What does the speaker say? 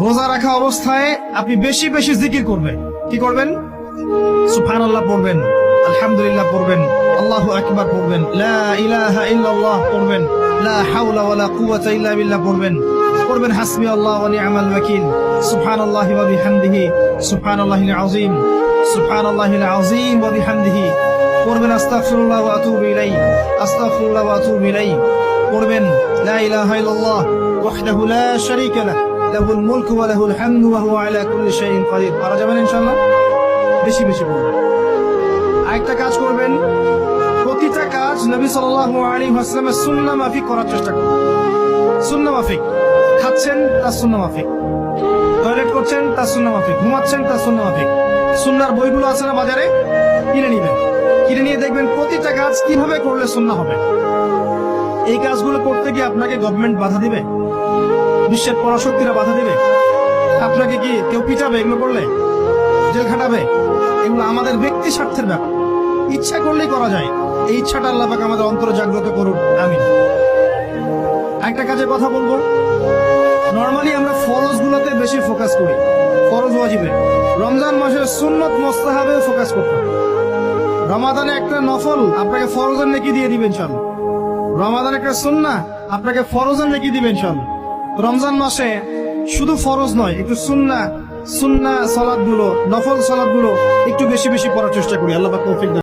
রোজা রাখা অবস্থায় আপনি বেশি বেশি জিকির করবেন। কি করবেন? সুবহানাল্লাহ পড়বেন, আলহামদুলিল্লাহ পড়বেন, আল্লাহু আকবার পড়বেন, লা ইলাহা ইল্লাল্লাহ পড়বেন, লা হাওলা ওয়ালা কুওয়াতা ইল্লা বিল্লাহ পড়বেন, পড়বেন হাসবি আল্লাহ ওয়া নি'মাল ওয়াকিল, সুবহানাল্লাহি ওয়া বিহামদিহি, সুবহানাল্লাহিল আযীম, সুবহানাল্লাহিল আযীম ওয়া বিহামদিহি, পড়বেন আস্তাগফিরুল্লাহ ওয়া আতুবু ইলাইহি, আস্তাগফিরুল্লাহ ওয়া আতুবু ইলাইহি, পড়বেন লা ইলাহা ইল্লাল্লাহ ওয়াহদাহু লা শারীকা লাহু লাহুল মুলকু ওয়া লাহুল হামদু ওয়া হুয়া আলা কুল্লি শাইইন কাদির। পারা যাবেন ইনশাআল্লাহ? বেশি বেশি পড়বেন। আরেকটা কাজ করবেন, প্রতিটা কাজ নবী সাল্লাল্লাহু আলাইহি ওয়াসাল্লামের সুন্নাহ মাফিক করার চেষ্টা করবেন। সুন্নাহ মাফিক, খাচ্ছেন তার সুন্নাহ মাফিক, টয়লেট করছেন তার সুন্নাহ মাফিক, ঘুমাচ্ছেন তার সুন্নাহ মাফিক। সুন্নাহর বইগুলো আছে না বাজারে, কিনে নিবেন, কিনে নিয়ে দেখবেন প্রতিটা কাজ কিভাবে করলে সুন্নাহ হবে। এই কাজগুলো করতে গিয়ে আপনাকে গভর্নমেন্ট বাধা দিবে, বিশ্বের পরাশক্তিরা বাধা দিবে, আপনাকে কি কেউ পিটাবে এগুলো করলে, জেল খাটাবে? এগুলো আমাদের ব্যক্তি স্বার্থের ব্যাপার, ইচ্ছা করলেই করা যায়। এই ইচ্ছাটা আল্লাহ পাক আমাদের অন্তরে জাগ্রত করুন, আমিন। একটা কাজের কথা বলবো, নরমালি আমরা ফরজ গুলোতে বেশি ফোকাস করি, ফরজ ওয়াজিবে। রমজান মাসের সুন্নত মুস্তাহাবে ফোকাস করতে হবে। রমাদানে একটা নফল আপনাকে ফরজের নেকি দিয়ে দিবেন ইনশাআল্লাহ, রমাদান একটা সুন্নাহ আপনাকে ফরজের নেকি দিবেন ইনশাআল্লাহ। রমজান মাসে শুধু ফরজ নয়, একটু সুন্নাহ সালাত গুলো, নফল সালাত গুলো একটু বেশি বেশি পড়ার চেষ্টা করি। আল্লাহ পাক তৌফিক দান।